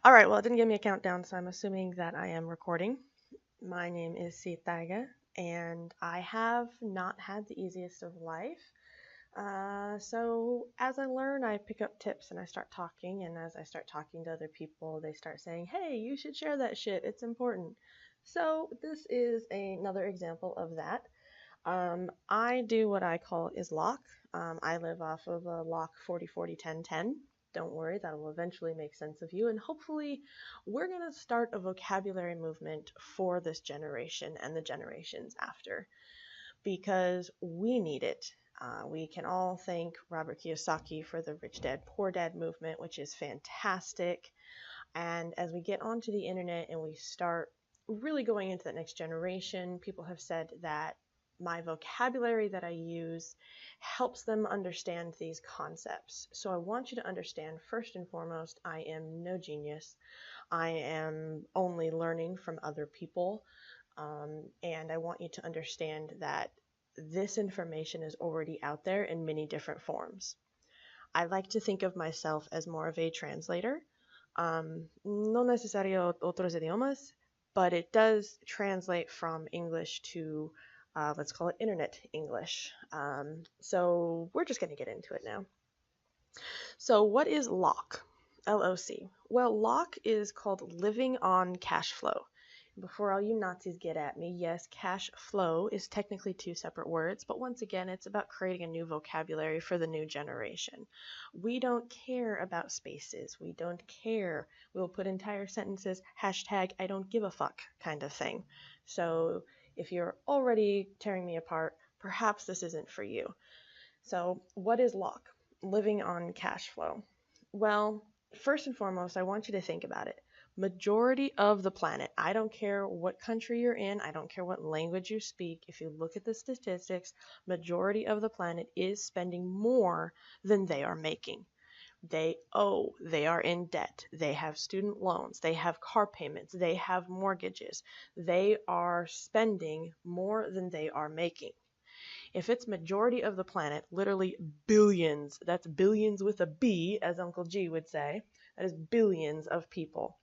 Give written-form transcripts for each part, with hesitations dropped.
All right, well, it didn't give me a countdown, so I'm assuming that I am recording. My name is Taiga, and I have not had the easiest of life. So as I learn, I pick up tips and I start talking, and as I start talking to other people, they start saying, hey, you should share that shit, it's important. So this is another example of that. I do what I call is LOC. I live off of a LOC 40-40-10-10. Don't worry, that will eventually make sense of you. And hopefully, we're going to start a vocabulary movement for this generation and the generations after because we need it. We can all thank Robert Kiyosaki for the Rich Dad, Poor Dad movement, which is fantastic. And as we get onto the internet and we start really going into that next generation, people have said that my vocabulary that I use helps them understand these concepts. So I want you to understand, first and foremost, I am no genius. I am only learning from other people. And I want you to understand that this information is already out there in many different forms. I like to think of myself as more of a translator. No necesario otros idiomas, but it does translate from English to, let's call it internet English. So we're just going to get into it now. So what is LOC? LOC. Well, LOC is called living on cash flow. Before all you Nazis get at me, yes, cash flow is technically two separate words, but once again, it's about creating a new vocabulary for the new generation. We don't care about spaces. We don't care. We'll put entire sentences, hashtag I don't give a fuck kind of thing. So if you're already tearing me apart, perhaps this isn't for you. So what is LOC? Living on cash flow. Well, first and foremost, I want you to think about it. Majority of the planet, I don't care what country you're in, I don't care what language you speak, if you look at the statistics, majority of the planet is spending more than they are making. They owe, they are in debt, they have student loans, they have car payments, they have mortgages, they are spending more than they are making. If it's majority of the planet, literally billions, that's billions with a B, as Uncle G would say, that is billions of people.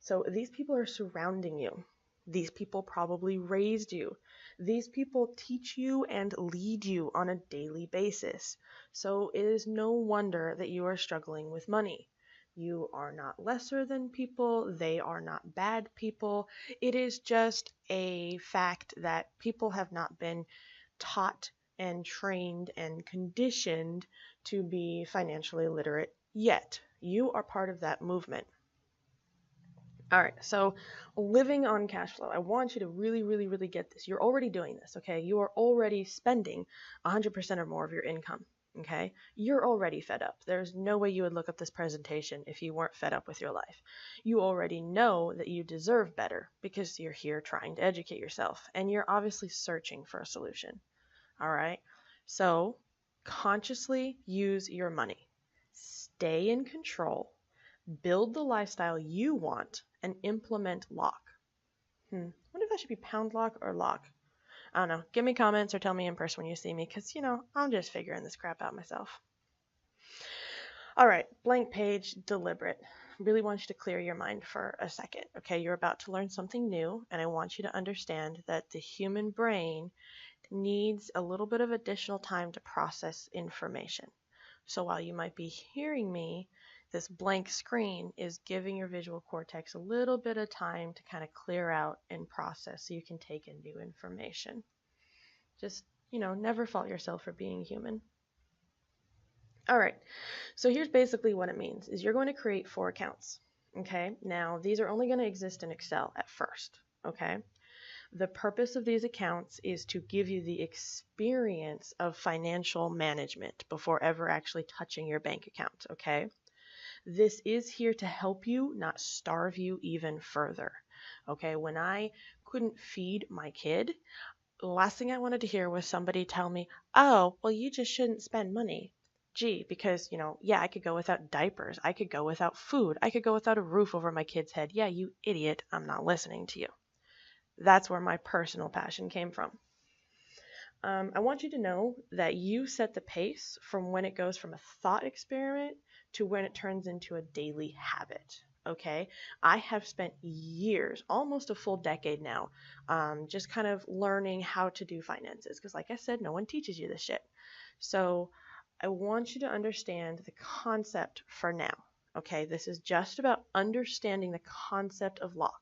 So these people are surrounding you. These people probably raised you. These people teach you and lead you on a daily basis. So it is no wonder that you are struggling with money. You are not lesser than people. They are not bad people. It is just a fact that people have not been taught and trained and conditioned to be financially literate yet. You are part of that movement. All right, so living on cash flow. I want you to really get this. You're already doing this, okay? You are already spending 100% or more of your income, okay? You're already fed up. There's no way you would look up this presentation if you weren't fed up with your life. You already know that you deserve better because you're here trying to educate yourself, and you're obviously searching for a solution. All right. So consciously use your money. Stay in control. Build the lifestyle you want and implement LOC. I wonder if that should be pound lock or lock. I don't know. Give me comments or tell me in person when you see me because, I'm just figuring this crap out myself. All right, blank page, deliberate. Really want you to clear your mind for a second. Okay, you're about to learn something new, and I want you to understand that the human brain needs a little bit of additional time to process information. So while you might be hearing me, this blank screen is giving your visual cortex a little bit of time to kind of clear out and process so you can take in new information. Just, never fault yourself for being human. All right, so here's basically what it means is you're going to create 4 accounts. Okay, now these are only going to exist in Excel at first. Okay, the purpose of these accounts is to give you the experience of financial management before ever actually touching your bank account, okay? This is here to help you, not starve you even further, okay? When I couldn't feed my kid, the last thing I wanted to hear was somebody tell me, oh, well, you just shouldn't spend money. Gee, because, yeah, I could go without diapers. I could go without food. I could go without a roof over my kid's head. Yeah, you idiot. I'm not listening to you. That's where my personal passion came from. I want you to know that you set the pace from when it goes from a thought experiment to when it turns into a daily habit. okay? I have spent years, almost a full decade now, just kind of learning how to do finances because, like I said, no one teaches you this shit. So I want you to understand the concept for now, okay? This is just about understanding the concept of LOC.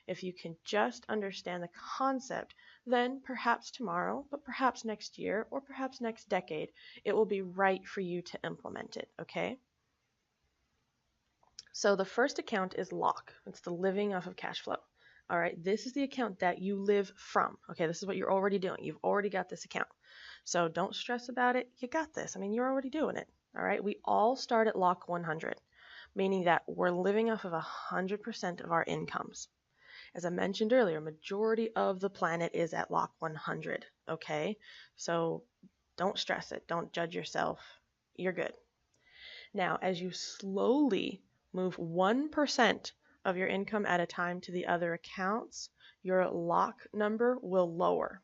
If you can just understand the concept, then perhaps tomorrow, but perhaps next year, or perhaps next decade, it will be right for you to implement it, okay? So the first account is LOC. It's the living off of cash flow. All right, this is the account that you live from. Okay, this is what you're already doing. You've already got this account. So don't stress about it. You got this. I mean, you're already doing it. All right, we all start at LOC 100, meaning that we're living off of 100% of our incomes. As I mentioned earlier, majority of the planet is at LOC 100. Okay, so don't stress it. Don't judge yourself. You're good. Now, as you slowly move 1% of your income at a time to the other accounts, your LOC number will lower.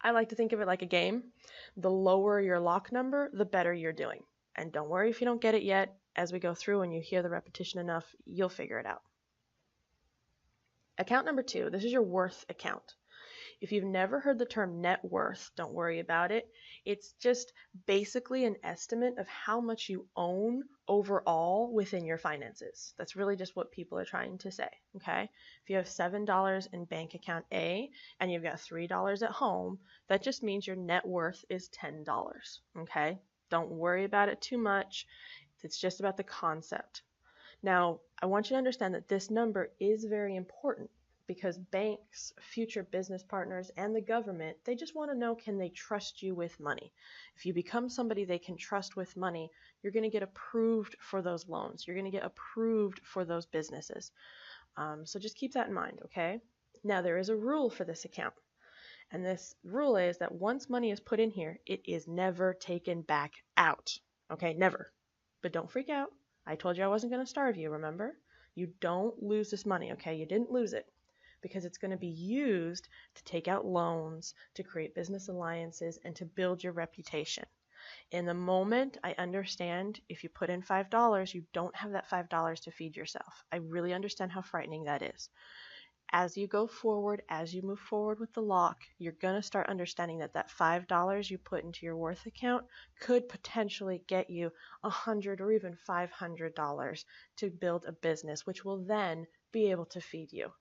I like to think of it like a game. The lower your LOC number, the better you're doing. And don't worry if you don't get it yet. As we go through and you hear the repetition enough, you'll figure it out. Account number 2, this is your worth account. If you've never heard the term net worth, don't worry about it. It's just basically an estimate of how much you own overall within your finances. That's really just what people are trying to say, okay? If you have $7 in bank account A and you've got $3 at home, that just means your net worth is $10, okay? Don't worry about it too much. It's just about the concept. Now, I want you to understand that this number is very important because banks, future business partners, and the government, they just want to know, can they trust you with money? If you become somebody they can trust with money, you're going to get approved for those loans. You're going to get approved for those businesses. So just keep that in mind, okay? Now, there is a rule for this account. And this rule is that once money is put in here, it is never taken back out. Okay, never. But don't freak out. I told you I wasn't going to starve you, remember? You don't lose this money, okay? You didn't lose it because it's going to be used to take out loans, to create business alliances, and to build your reputation. In the moment, I understand if you put in $5, you don't have that $5 to feed yourself. I really understand how frightening that is. As you go forward, as you move forward with the LOC, you're going to start understanding that that $5 you put into your worth account could potentially get you $100 or even $500 to build a business, which will then be able to feed you.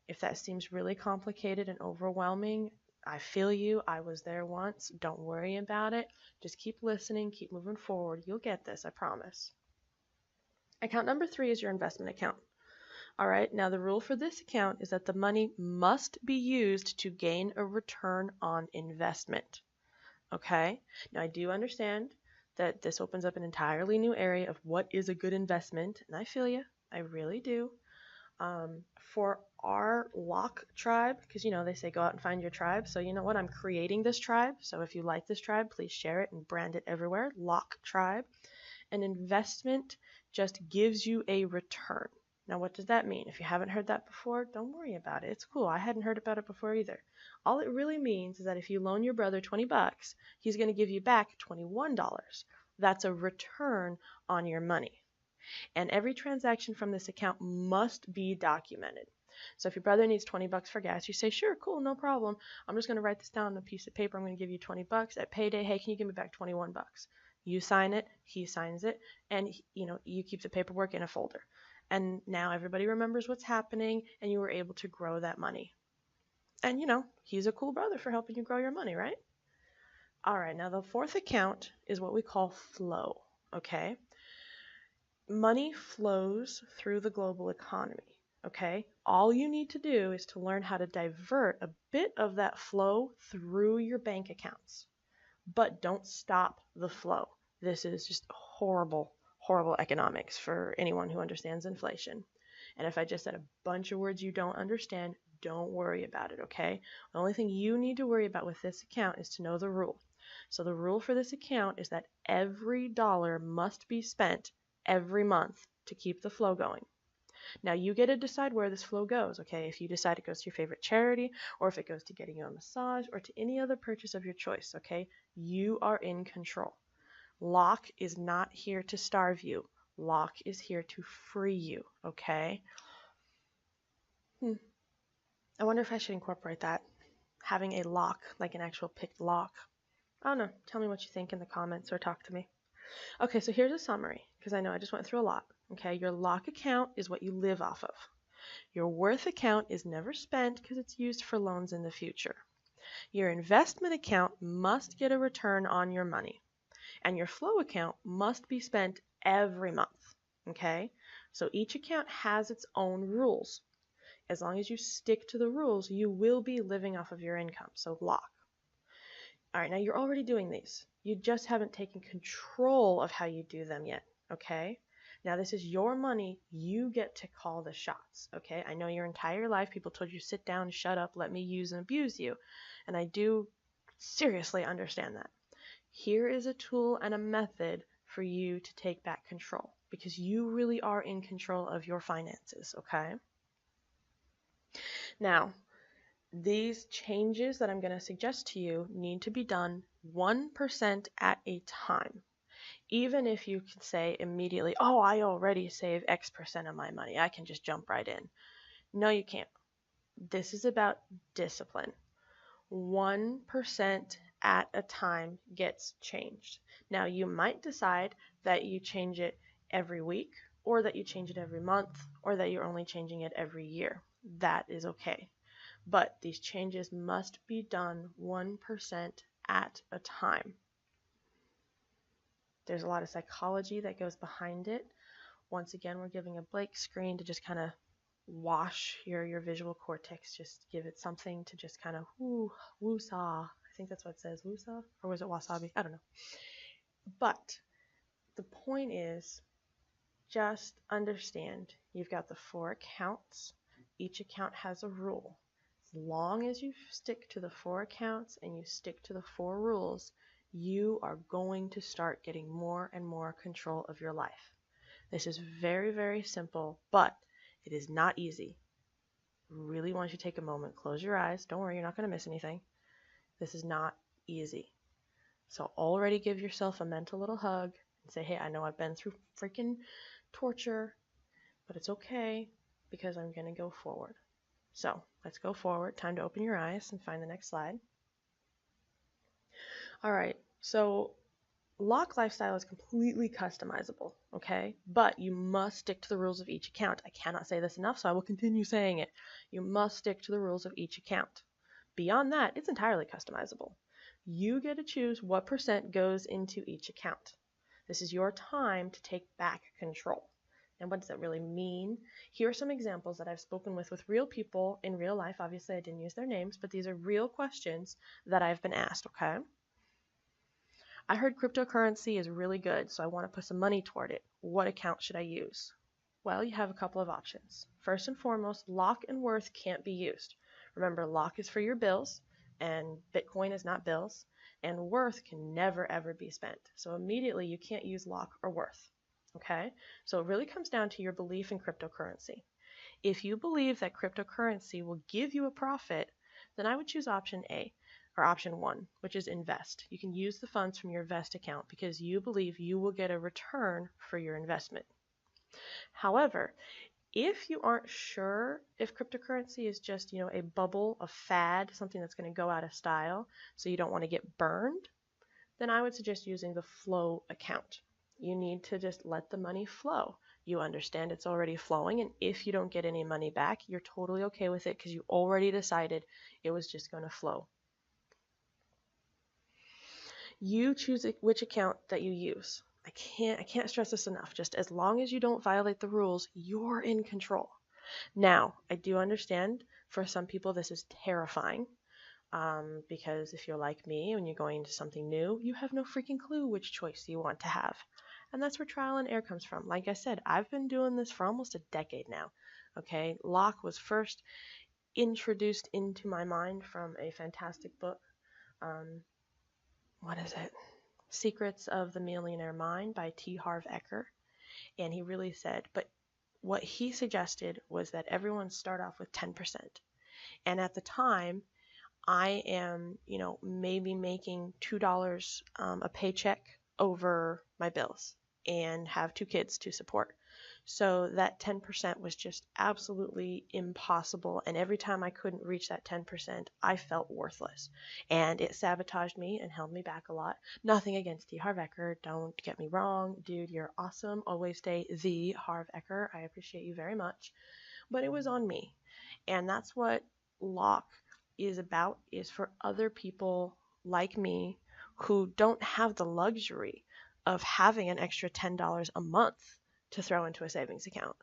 If that seems really complicated and overwhelming, I feel you. I was there once. Don't worry about it. Just keep listening, keep moving forward. You'll get this, I promise. Account number 3 is your investment account. All right, now the rule for this account is that the money must be used to gain a return on investment. Okay, now I do understand that this opens up an entirely new area of what is a good investment, and I feel you, I really do. For our LOC tribe, because you know they say go out and find your tribe, so you know what, I'm creating this tribe, so if you like this tribe, please share it and brand it everywhere. LOC tribe. An investment just gives you a return. Now, what does that mean? If you haven't heard that before, don't worry about it. It's cool. I hadn't heard about it before either. All it really means is that if you loan your brother $20, he's going to give you back $21. That's a return on your money. And every transaction from this account must be documented. So if your brother needs $20 for gas, you say, sure, cool, no problem. I'm just going to write this down on a piece of paper. I'm going to give you $20 at payday. Hey, can you give me back $21? You sign it, he signs it, and you keep the paperwork in a folder. And now everybody remembers what's happening, and you were able to grow that money. And he's a cool brother for helping you grow your money, right? All right, now the 4th account is what we call flow, okay? Money flows through the global economy, okay? All you need to do is to learn how to divert a bit of that flow through your bank accounts. But don't stop the flow. This is just horrible, horrible economics for anyone who understands inflation. And if I just said a bunch of words you don't understand, don't worry about it, okay? The only thing you need to worry about with this account is to know the rule. So the rule for this account is that every dollar must be spent every month to keep the flow going. Now you get to decide where this flow goes, okay? If you decide it goes to your favorite charity, or if it goes to getting you a massage, or to any other purchase of your choice, okay? You are in control. LOC is not here to starve you. LOC is here to free you, okay? I wonder if I should incorporate that. Having a lock, like an actual picked lock. I don't know. Tell me what you think in the comments or talk to me. Okay, so here's a summary, because I know I just went through a lot. Okay, your LOC account is what you live off of. Your worth account is never spent because it's used for loans in the future. Your investment account must get a return on your money. And your flow account must be spent every month. Okay, so each account has its own rules. As long as you stick to the rules, you will be living off of your income. So LOC. All right, now you're already doing these. You just haven't taken control of how you do them yet, okay? Now this is your money. You get to call the shots, okay? I know your entire life people told you sit down, shut up, let me use and abuse you. And I do seriously understand that. Here is a tool and a method for you to take back control because you really are in control of your finances, okay? Now, these changes that I'm going to suggest to you need to be done 1% at a time. Even if you can say immediately, oh, I already save X percent of my money, I can just jump right in. No, you can't. This is about discipline. 1% at a time gets changed. Now, you might decide that you change it every week, or that you change it every month, or that you're only changing it every year. That is okay. But these changes must be done 1% at a time. There's a lot of psychology that goes behind it. Once again, we're giving a blank screen to just kind of wash your visual cortex. Just give it something to just kind of woo-saw. I think that's what it says, woo-saw? Or was it wasabi? I don't know. But the point is, just understand you've got the 4 accounts. Each account has a rule. As long as you stick to the 4 accounts and you stick to the 4 rules, you are going to start getting more and more control of your life. This is very, very simple, but it is not easy. Really want you to take a moment, close your eyes. Don't worry, you're not going to miss anything. This is not easy. So already give yourself a mental little hug and say, hey, I know I've been through freaking torture, but it's okay because I'm going to go forward. So let's go forward. Time to open your eyes and find the next slide. All right, so LOC Lifestyle is completely customizable, okay? But you must stick to the rules of each account. I cannot say this enough, so I will continue saying it. You must stick to the rules of each account. Beyond that, it's entirely customizable. You get to choose what percent goes into each account. This is your time to take back control. And what does that really mean? Here are some examples that I've spoken with real people in real life. Obviously, I didn't use their names, but these are real questions that I've been asked, okay? I heard cryptocurrency is really good, so I want to put some money toward it. What account should I use? Well, you have a couple of options. First and foremost, LOC and Worth can't be used. Remember, LOC is for your bills, and Bitcoin is not bills, and Worth can never ever be spent. So immediately you can't use LOC or Worth. Okay? So it really comes down to your belief in cryptocurrency. If you believe that cryptocurrency will give you a profit, then I would choose option A, or option 1, which is invest. You can use the funds from your invest account because you believe you will get a return for your investment. However, if you aren't sure if cryptocurrency is just, a bubble, a fad, something that's going to go out of style, so you don't want to get burned, then I would suggest using the flow account. You need to just let the money flow. You understand it's already flowing, and if you don't get any money back, you're totally okay with it because you already decided it was just going to flow. You choose which account that you use. I can't stress this enough. Just as long as you don't violate the rules, you're in control. Now, I do understand for some people this is terrifying. Because if you're like me, when you're going into something new, you have no freaking clue which choice you want to have. And that's where trial and error comes from. Like I said, I've been doing this for almost a decade now. Okay, LOC was first introduced into my mind from a fantastic book. What is it? Secrets of the Millionaire Mind by T. Harv Eker. And he really said, but what he suggested was that everyone start off with 10%. And at the time, I am, maybe making $2 a paycheck over my bills. and have 2 kids to support. So that 10% was just absolutely impossible. And every time I couldn't reach that 10%, I felt worthless. And it sabotaged me and held me back a lot. Nothing against the Harv Eker. Don't get me wrong. Dude, you're awesome. Always stay the Harv Eker. I appreciate you very much. But it was on me. And that's what LOC is about, is for other people like me who don't have the luxury of having an extra $10 a month to throw into a savings account,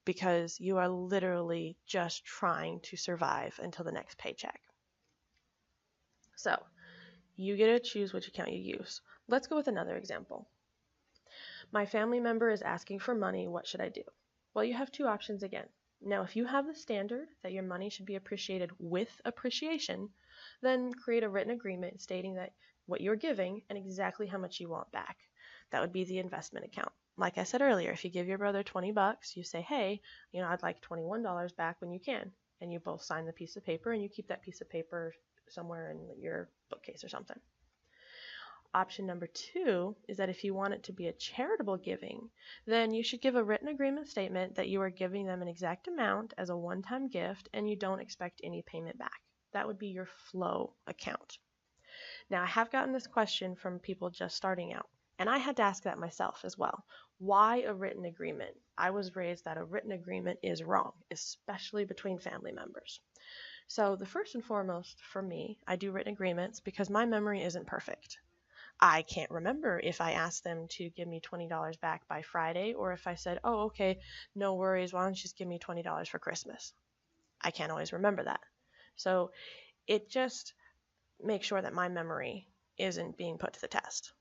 because you are literally just trying to survive until the next paycheck. So you get to choose which account you use. Let's go with another example. My family member is asking for money. What should I do? Well, you have 2 options again. Now, if you have the standard that your money should be appreciated with appreciation, then create a written agreement stating that what you're giving and exactly how much you want back. That would be the investment account. Like I said earlier, if you give your brother 20 bucks, you say, hey, I'd like $21 back when you can. And you both sign the piece of paper, and you keep that piece of paper somewhere in your bookcase or something. Option number 2 is that if you want it to be a charitable giving, then you should give a written agreement statement that you are giving them an exact amount as a one-time gift and you don't expect any payment back. That would be your flow account. Now, I have gotten this question from people just starting out, and I had to ask that myself as well. Why a written agreement? I was raised that a written agreement is wrong, especially between family members. So the first and foremost for me, I do written agreements because my memory isn't perfect. I can't remember if I asked them to give me $20 back by Friday, or if I said, oh, okay, no worries, why don't you just give me $20 for Christmas? I can't always remember that. So it just makes sure that my memory isn't being put to the test.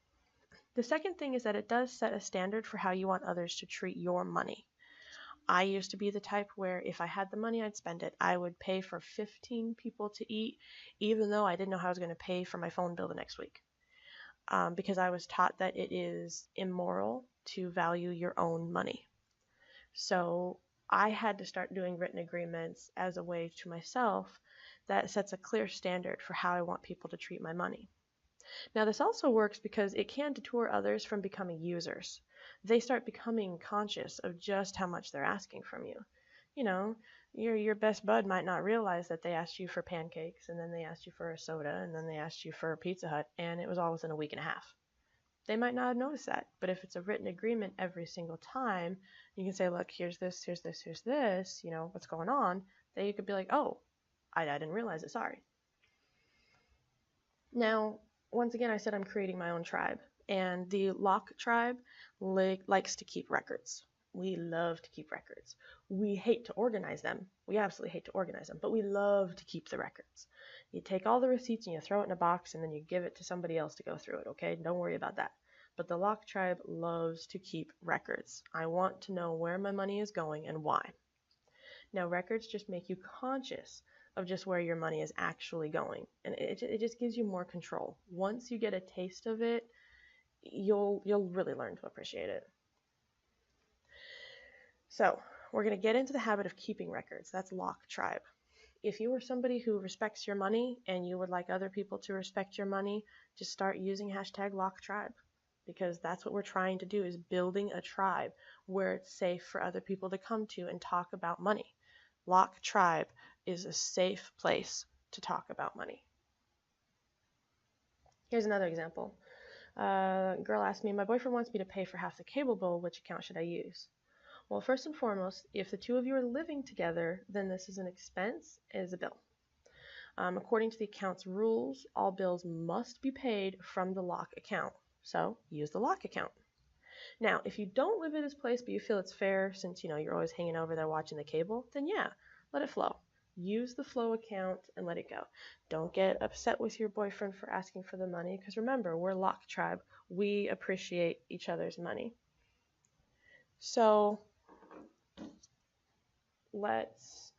The second thing is that it does set a standard for how you want others to treat your money. I used to be the type where if I had the money, I'd spend it. I would pay for 15 people to eat, even though I didn't know how I was going to pay for my phone bill the next week. Because I was taught that it is immoral to value your own money. So I had to start doing written agreements as a way to myself that sets a clear standard for how I want people to treat my money. Now, this also works because it can deter others from becoming users. They start becoming conscious of just how much they're asking from you. Your best bud might not realize that they asked you for pancakes, and then they asked you for a soda, and then they asked you for a Pizza Hut, and it was all within a week and a half. They might not have noticed that, but if it's a written agreement every single time, you can say, look, here's this, here's this, here's this, what's going on, then you could be like, oh, I didn't realize it, sorry. Now, once again, I said I'm creating my own tribe, and the LOC tribe likes to keep records. We love to keep records. We hate to organize them. We absolutely hate to organize them, but we love to keep the records. You take all the receipts and you throw it in a box, and then you give it to somebody else to go through it, okay? Don't worry about that. But the LOC tribe loves to keep records. I want to know where my money is going and why. Now, records just make you conscious of just where your money is actually going, and it just gives you more control. Once you get a taste of it, you'll really learn to appreciate it. So we're going to get into the habit of keeping records. That's LOC tribe. If you are somebody who respects your money and you would like other people to respect your money, just start using hashtag LOC tribe, because that's what we're trying to do, is building a tribe where it's safe for other people to come to and talk about money. LOC tribe is a safe place to talk about money. Here's another example. A girl asked me, my boyfriend wants me to pay for half the cable bill, which account should I use? Well, first and foremost, if the two of you are living together, then this is an expense, it is a bill. According to the account's rules, all bills must be paid from the LOC account, so use the LOC account. Now, if you don't live in this place but you feel it's fair, since you're always hanging over there watching the cable, then yeah, let it flow. Use the flow account and let it go. Don't get upset with your boyfriend for asking for the money, because remember, we're LOC tribe. We appreciate each other's money. So let's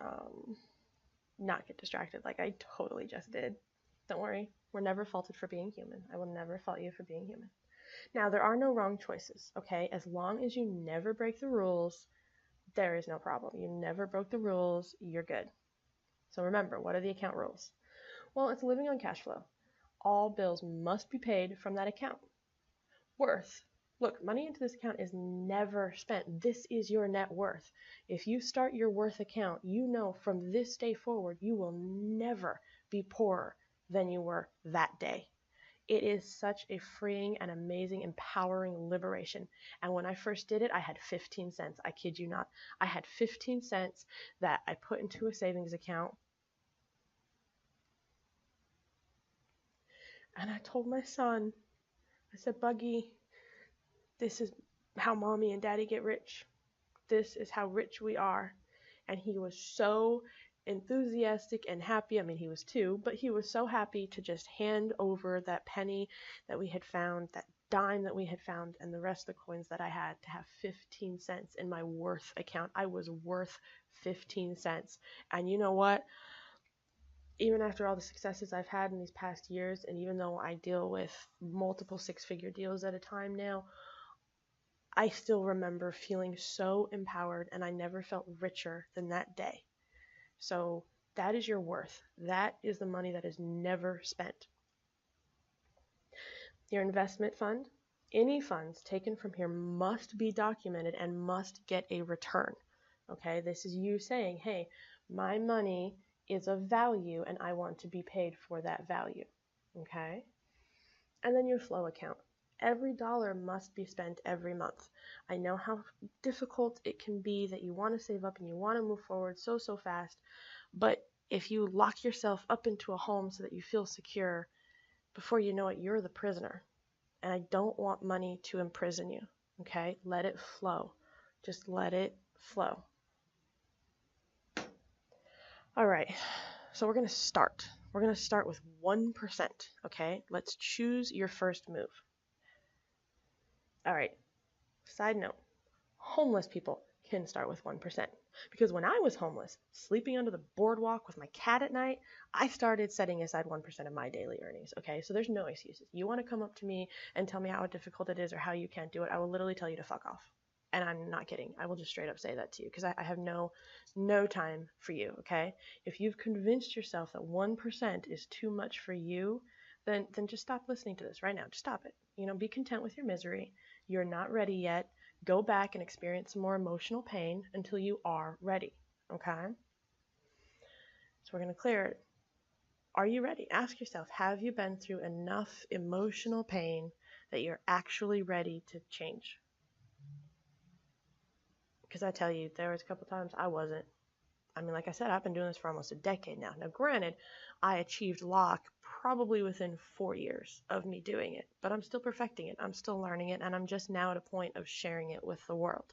not get distracted like I totally just did. Don't worry, we're never faulted for being human. I will never fault you for being human. Now, there are no wrong choices, okay? As long as you never break the rules, there is no problem. You never broke the rules, you're good. So remember, what are the account rules? Well, it's living on cash flow. All bills must be paid from that account. Worth. Look, money into this account is never spent. This is your net worth. If you start your worth account, you know from this day forward, you will never be poorer than you were that day. It is such a freeing and amazing, empowering liberation. And when I first did it, I had 15 cents. I kid you not. I had 15 cents that I put into a savings account. And I told my son, I said, Buggy, this is how mommy and daddy get rich. This is how rich we are. And he was so enthusiastic and happy. I mean, he was 2, but he was so happy to just hand over that penny that we had found, that dime that we had found, and the rest of the coins that I had, to have 15 cents in my worth account. I was worth 15 cents. And you know what? Even after all the successes I've had in these past years, and even though I deal with multiple 6-figure deals at a time now, I still remember feeling so empowered, and I never felt richer than that day. So that is your worth. That is the money that is never spent. Your investment fund, any funds taken from here must be documented and must get a return. Okay, this is you saying, hey, my money is of value and I want to be paid for that value. Okay, and then your flow account. Every dollar must be spent every month. I know how difficult it can be, that you want to save up and you want to move forward so fast, but if you lock yourself up into a home so that you feel secure, before you know it, you're the prisoner. And I don't want money to imprison you, okay? Let it flow. Just let it flow. All right, so we're going to start. We're going to start with 1%, okay? Let's choose your first move. All right, side note, homeless people can start with 1%. Because when I was homeless, sleeping under the boardwalk with my cat at night, I started setting aside 1% of my daily earnings, okay? So there's no excuses. You want to come up to me and tell me how difficult it is or how you can't do it, I will literally tell you to fuck off. And I'm not kidding. I will just straight up say that to you because I have no time for you, okay? If you've convinced yourself that 1% is too much for you, then just stop listening to this right now. Just stop it. You know, be content with your misery. You're not ready yet. Go back and experience some more emotional pain until you are ready, okay? So we're going to clear it. Are you ready? Ask yourself, have you been through enough emotional pain that you're actually ready to change? Because I tell you, there was a couple times I wasn't. I mean, like I said, I've been doing this for almost a decade now. Now, granted, I achieved LOC probably within 4 years of me doing it, but I'm still perfecting it. I'm still learning it, and I'm just now at a point of sharing it with the world.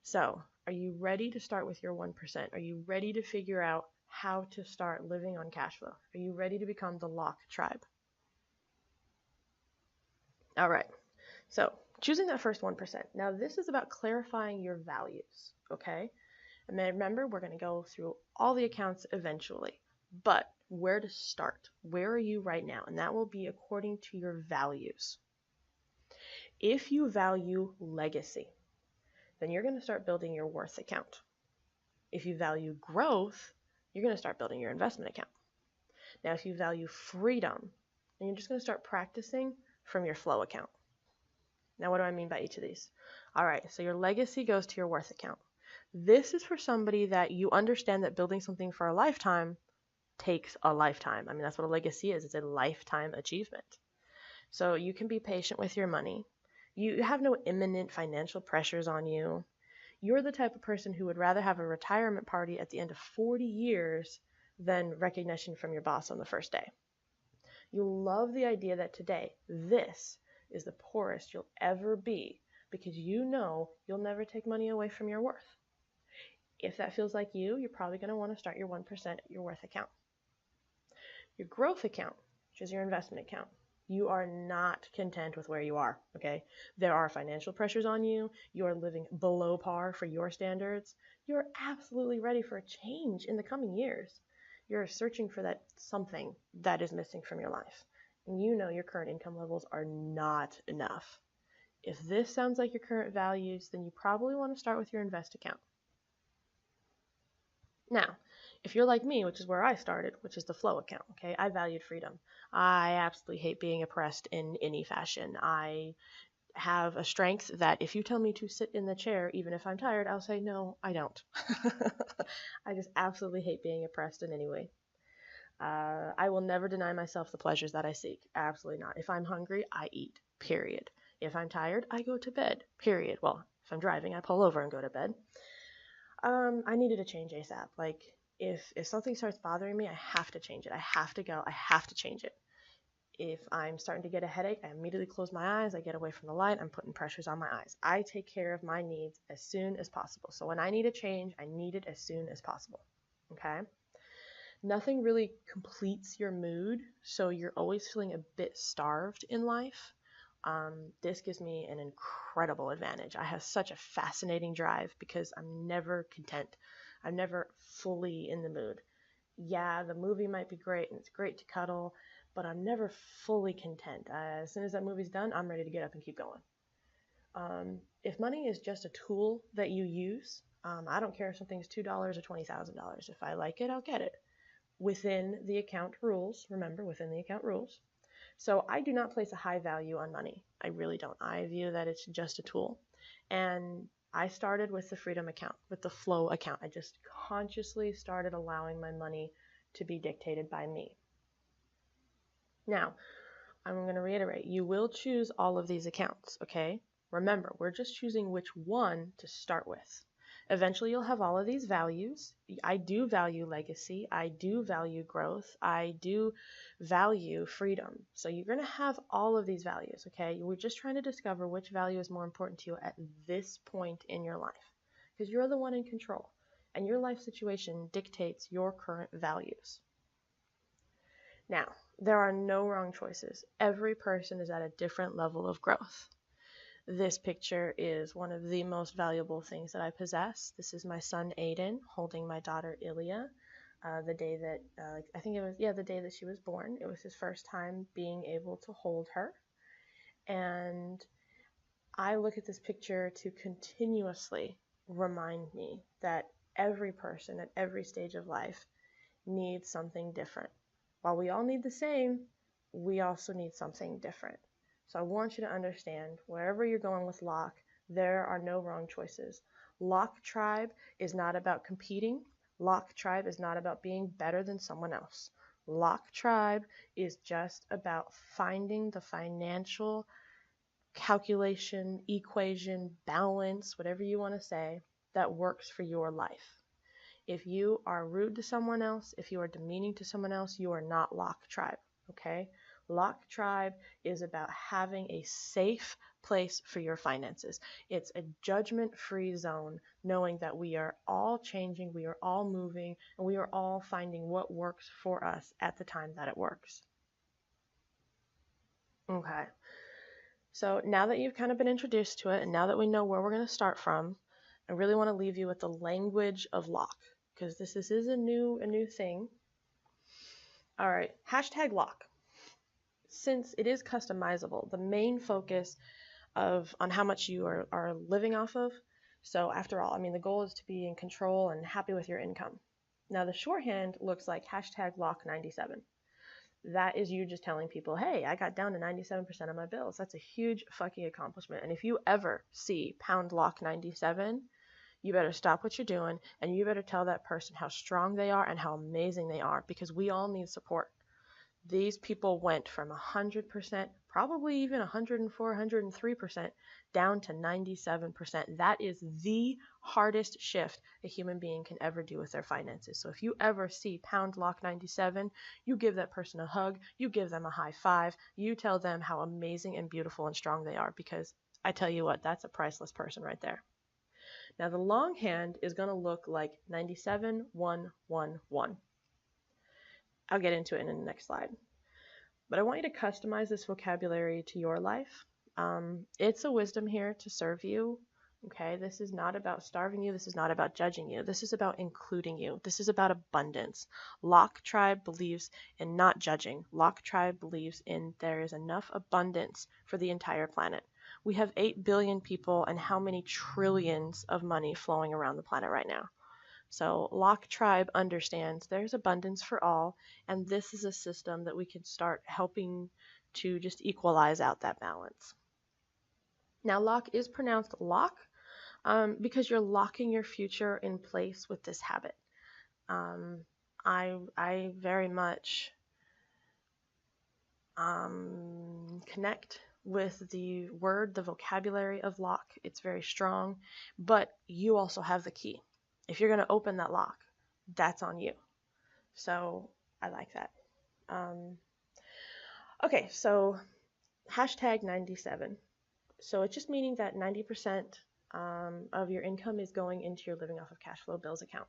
So, are you ready to start with your 1%? Are you ready to figure out how to start living on cash flow? Are you ready to become the LOC tribe? All right. So, choosing that first 1%. Now, this is about clarifying your values, okay? And then remember, we're going to go through all the accounts eventually, but where to start? Where are you right now? And that will be according to your values. If you value legacy, then you're going to start building your worth account. If you value growth, you're going to start building your investment account. Now, if you value freedom, then you're just going to start practicing from your flow account. Now, what do I mean by each of these? All right, so your legacy goes to your worth account. This is for somebody that you understand that building something for a lifetime takes a lifetime. I mean, that's what a legacy is. It's a lifetime achievement. So you can be patient with your money. You have no imminent financial pressures on you. You're the type of person who would rather have a retirement party at the end of 40 years than recognition from your boss on the first day. You love the idea that today, this is the poorest you'll ever be because you know you'll never take money away from your worth. If that feels like you, you're probably going to want to start your 1% at your worth account. Your growth account, which is your investment account, you are not content with where you are, okay? There are financial pressures on you. You are living below par for your standards. You're absolutely ready for a change in the coming years. You're searching for that something that is missing from your life. And you know your current income levels are not enough. If this sounds like your current values, then you probably want to start with your invest account. Now, if you're like me, which is where I started, which is the flow account, okay, I valued freedom. I absolutely hate being oppressed in any fashion. I have a strength that if you tell me to sit in the chair, even if I'm tired, I'll say, no, I don't. I just absolutely hate being oppressed in any way. I will never deny myself the pleasures that I seek. Absolutely not. If I'm hungry, I eat, period. If I'm tired, I go to bed, period. Well, if I'm driving, I pull over and go to bed. I needed to change ASAP. Like, if something starts bothering me, I have to change it. I have to go. I have to change it. If I'm starting to get a headache, I immediately close my eyes. I get away from the light. I'm putting pressures on my eyes. I take care of my needs as soon as possible. So when I need a change, I need it as soon as possible. Okay? Nothing really completes your mood, so you're always feeling a bit starved in life. This gives me an incredible advantage. I have such a fascinating drive because I'm never content. I'm never fully in the mood. Yeah, the movie might be great and it's great to cuddle, but I'm never fully content. As soon as that movie's done, I'm ready to get up and keep going. If money is just a tool that you use, I don't care if something's $2 or $20,000. If I like it, I'll get it within the account rules. Remember, within the account rules. So I do not place a high value on money. I really don't. I view that it's just a tool. And I started with the freedom account, with the flow account. I just consciously started allowing my money to be dictated by me. Now, I'm going to reiterate, you will choose all of these accounts, okay? Remember, we're just choosing which one to start with. Eventually, you'll have all of these values. I do value legacy. I do value growth. I do value freedom. So you're going to have all of these values, okay? We're just trying to discover which value is more important to you at this point in your life, because you're the one in control, and your life situation dictates your current values. Now, there are no wrong choices. Every person is at a different level of growth. This picture is one of the most valuable things that I possess. This is my son Aiden holding my daughter Ilya. The day that, I think it was, the day that she was born. It was his first time being able to hold her. And I look at this picture to continuously remind me that every person at every stage of life needs something different. While we all need the same, we also need something different. So I want you to understand, wherever you're going with LOC, there are no wrong choices. LOC Tribe is not about competing. LOC Tribe is not about being better than someone else. LOC Tribe is just about finding the financial calculation, equation, balance, whatever you want to say, that works for your life. If you are rude to someone else, if you are demeaning to someone else, you are not LOC Tribe, okay? LOC Tribe is about having a safe place for your finances. It's a judgment-free zone, knowing that we are all changing, we are all moving, and we are all finding what works for us at the time that it works. Okay. So now that you've kind of been introduced to it, and now that we know where we're going to start from, I really want to leave you with the language of LOC, because this is a new thing. All right, hashtag LOC. Since it is customizable, the main focus on how much you are living off of. So after all, I mean, the goal is to be in control and happy with your income. Now the shorthand looks like hashtag LOC97. That is you just telling people, hey, I got down to 97% of my bills. That's a huge fucking accomplishment. And if you ever see pound LOC97, you better stop what you're doing, and you better tell that person how strong they are and how amazing they are, because we all need support. These people went from 100%, probably even 104, 103%, down to 97%. That is the hardest shift a human being can ever do with their finances. So if you ever see pound LOC97, you give that person a hug, you give them a high five, you tell them how amazing and beautiful and strong they are, because I tell you what, that's a priceless person right there. Now the longhand is going to look like 97111. I'll get into it in the next slide. But I want you to customize this vocabulary to your life. It's a wisdom here to serve you. Okay, this is not about starving you. This is not about judging you. This is about including you. This is about abundance. LOC Tribe believes in not judging. LOC Tribe believes in there is enough abundance for the entire planet. We have 8 billion people and how many trillions of money flowing around the planet right now. So LOC Tribe understands there's abundance for all, and this is a system that we can start helping to just equalize out that balance. Now, lock is pronounced lock because you're locking your future in place with this habit. I very much connect with the word, the vocabulary of lock. It's very strong, but you also have the key. If you're going to open that lock, that's on you. So I like that. Okay, so hashtag 97. So it's just meaning that 90% of your income is going into your living off of cash flow bills account.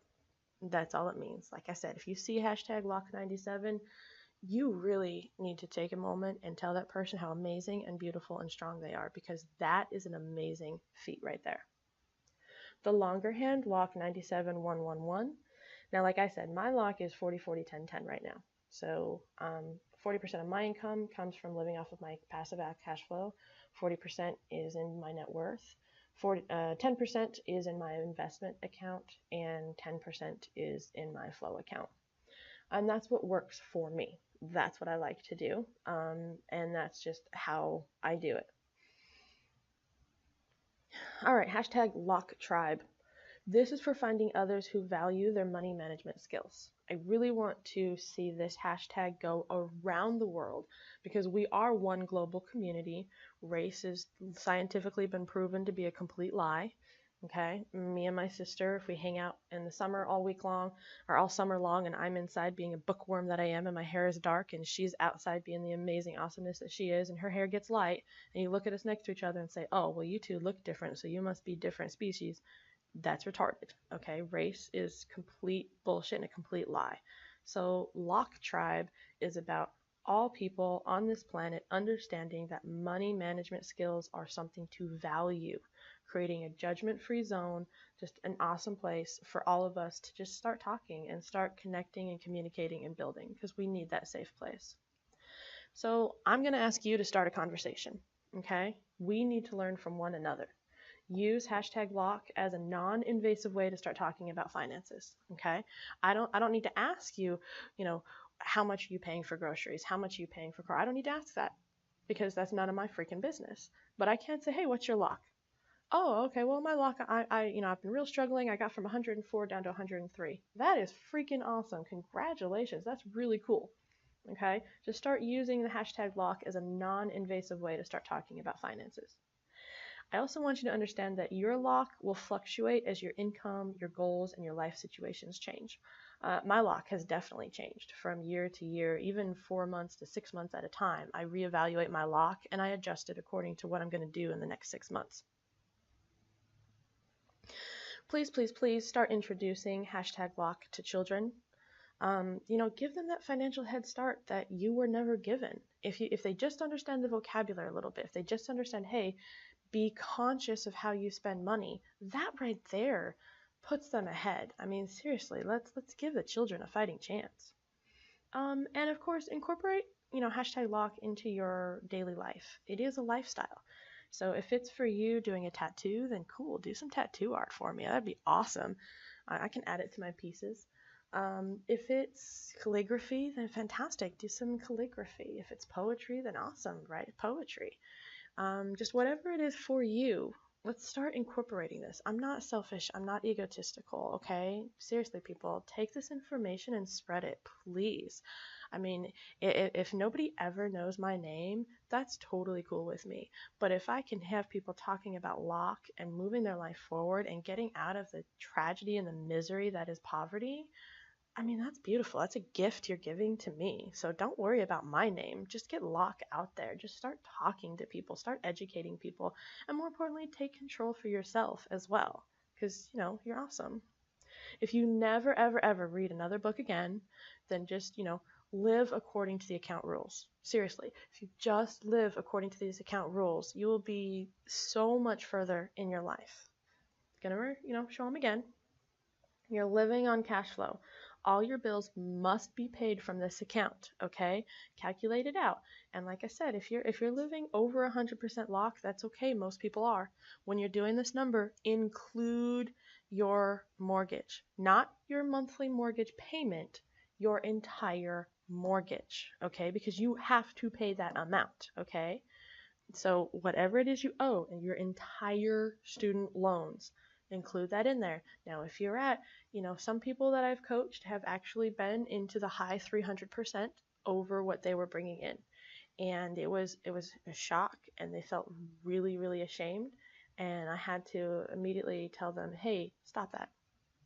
That's all it means. Like I said, if you see hashtag LOC97, you really need to take a moment and tell that person how amazing and beautiful and strong they are, because that is an amazing feat right there. The longer hand, LOC 97111. Now, like I said, my LOC is 40 40 10 10 right now. So 40% of my income comes from living off of my passive cash flow. 40% is in my net worth. 10% is in my investment account, and 10% is in my flow account. And that's what works for me. That's what I like to do. And that's just how I do it. All right, hashtag LOC Tribe. This is for finding others who value their money management skills. I really want to see this hashtag go around the world because we are one global community. Race has scientifically been proven to be a complete lie. Okay, me and my sister, if we hang out in the summer all week long or all summer long, and I'm inside being a bookworm that I am and my hair is dark, and she's outside being the amazing awesomeness that she is, and her hair gets light, and you look at us next to each other and say, oh, well, you two look different, so you must be different species. That's retarded. Okay, race is complete bullshit and a complete lie. So LOC Tribe is about all people on this planet understanding that money management skills are something to value, creating a judgment-free zone, just an awesome place for all of us to just start talking and start connecting and communicating and building, because we need that safe place. So I'm going to ask you to start a conversation. Okay, we need to learn from one another. Use hashtag LOC as a non-invasive way to start talking about finances. Okay, I don't need to ask you, how much are you paying for groceries? How much are you paying for car? I don't need to ask that because that's none of my freaking business. But I can't say, hey, what's your LOC? Oh, okay. Well, my LOC, I've been real struggling. I got from 104 down to 103. That is freaking awesome. Congratulations. That's really cool. Okay, just start using the hashtag LOC as a non-invasive way to start talking about finances. I also want you to understand that your LOC will fluctuate as your income, your goals, and your life situations change. My LOC has definitely changed from year to year, even 4 months to 6 months at a time. I reevaluate my LOC and I adjust it according to what I'm going to do in the next 6 months. Please, please, please start introducing hashtag LOC to children. Give them that financial head start that you were never given. If they just understand the vocabulary a little bit, if they just understand, hey, be conscious of how you spend money, that right there puts them ahead. I mean, seriously, let's give the children a fighting chance. And of course, incorporate, hashtag LOC into your daily life. It is a lifestyle. So if it's for you doing a tattoo, then cool, do some tattoo art for me. That'd be awesome. I can add it to my pieces. If it's calligraphy, then fantastic, do some calligraphy. If it's poetry, then awesome, write poetry. Just whatever it is for you, let's start incorporating this. I'm not selfish. I'm not egotistical, okay? Seriously, people, take this information and spread it, please. I mean, if nobody ever knows my name, that's totally cool with me. But if I can have people talking about LOC and moving their life forward and getting out of the tragedy and the misery that is poverty, I mean, that's beautiful. That's a gift you're giving to me. So don't worry about my name. Just get LOC out there. Just start talking to people. Start educating people. And more importantly, take control for yourself as well. Because, you're awesome. If you never, ever, ever read another book again, then just, live according to the account rules. Seriously, if you just live according to these account rules, you will be so much further in your life. Gonna, show them again. You're living on cash flow. All your bills must be paid from this account, okay? Calculate it out. And like I said, if you're living over 100% LOC, that's okay. Most people are. When you're doing this number, include your mortgage, not your monthly mortgage payment, your entire mortgage, okay? Because you have to pay that amount, okay? So whatever it is you owe and your entire student loans, include that in there. Now, if you're at, some people that I've coached have actually been into the high 300% over what they were bringing in. And it was a shock, and they felt really, really ashamed. And I had to immediately tell them, hey, stop that.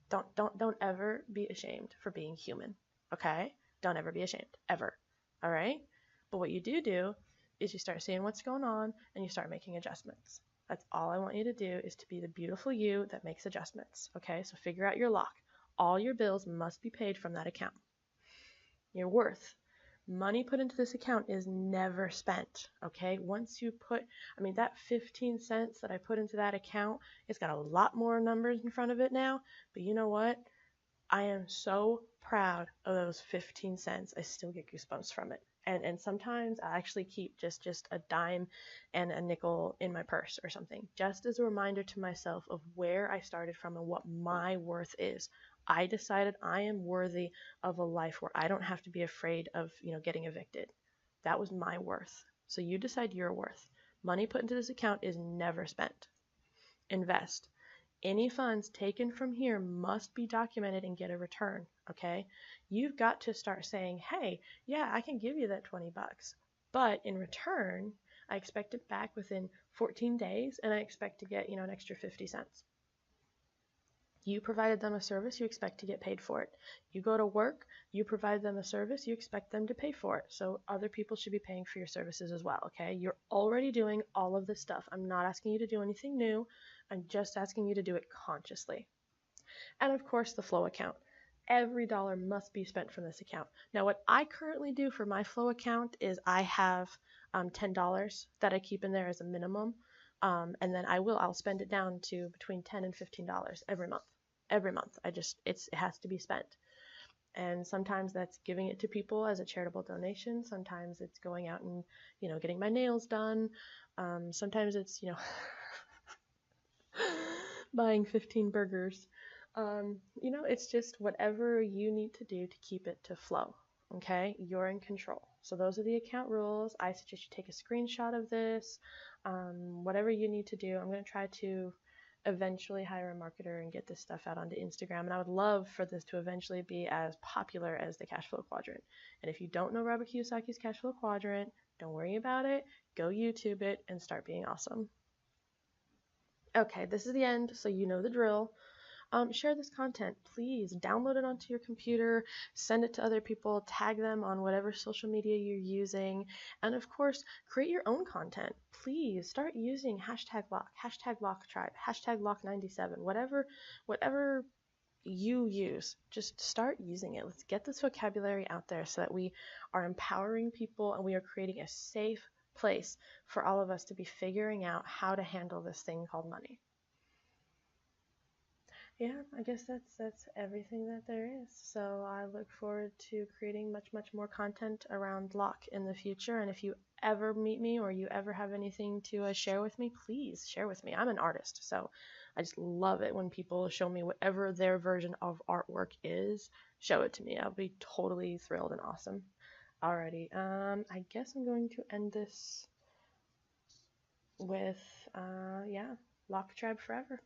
Don't ever be ashamed for being human. Okay? Don't ever be ashamed. Ever. All right? But what you do is you start seeing what's going on and you start making adjustments. That's all I want you to do, is to be the beautiful you that makes adjustments. Okay? So figure out your lock. All your bills must be paid from that account. Your worth. Money put into this account is never spent. Okay? Once you put, that 15 cents that I put into that account, it's got a lot more numbers in front of it now. But you know what? I am so proud of those 15 cents. I still get goosebumps from it. And sometimes I actually keep just a dime and a nickel in my purse or something, just as a reminder to myself of where I started from and what my worth is. I decided I am worthy of a life where I don't have to be afraid of, getting evicted. That was my worth. So you decide your worth. Money put into this account is never spent. Invest. Any funds taken from here must be documented and get a return, okay? You've got to start saying, hey, yeah, I can give you that 20 bucks, but in return, I expect it back within 14 days, and I expect to get, an extra 50 cents. You provided them a service, you expect to get paid for it. You go to work, you provide them a service, you expect them to pay for it. So other people should be paying for your services as well, okay? You're already doing all of this stuff. I'm not asking you to do anything new. I'm just asking you to do it consciously. And of course, the flow account. Every dollar must be spent from this account. Now, what I currently do for my flow account is I have $10 that I keep in there as a minimum. And then I'll spend it down to between $10 and $15 every month. Every month. It has to be spent. And sometimes that's giving it to people as a charitable donation. Sometimes it's going out and, getting my nails done. Sometimes it's, buying 15 burgers. It's just whatever you need to do to keep it to flow. Okay, you're in control. So those are the account rules. I suggest you take a screenshot of this. Whatever you need to do. I'm going to try to eventually hire a marketer and get this stuff out onto Instagram. And I would love for this to eventually be as popular as the Cashflow Quadrant. And if you don't know Robert Kiyosaki's Cashflow Quadrant, don't worry about it. Go YouTube it and start being awesome. Okay, this is the end, so you know the drill. Share this content. Please download it onto your computer, send it to other people, tag them on whatever social media you're using, and of course, create your own content. Please start using #LOC, #LOCTribe, #LOC97, whatever you use. Just start using it. Let's get this vocabulary out there so that we are empowering people and we are creating a safe place for all of us to be figuring out how to handle this thing called money. Yeah, I guess that's everything that there is. So I look forward to creating much more content around LOC in the future. And if you ever meet me or you ever have anything to share with me, please share with me. I'm an artist, so I just love it when people show me whatever their version of artwork is. Show it to me. I'll be totally thrilled and awesome. Alrighty, I guess I'm going to end this with, LOC Tribe forever.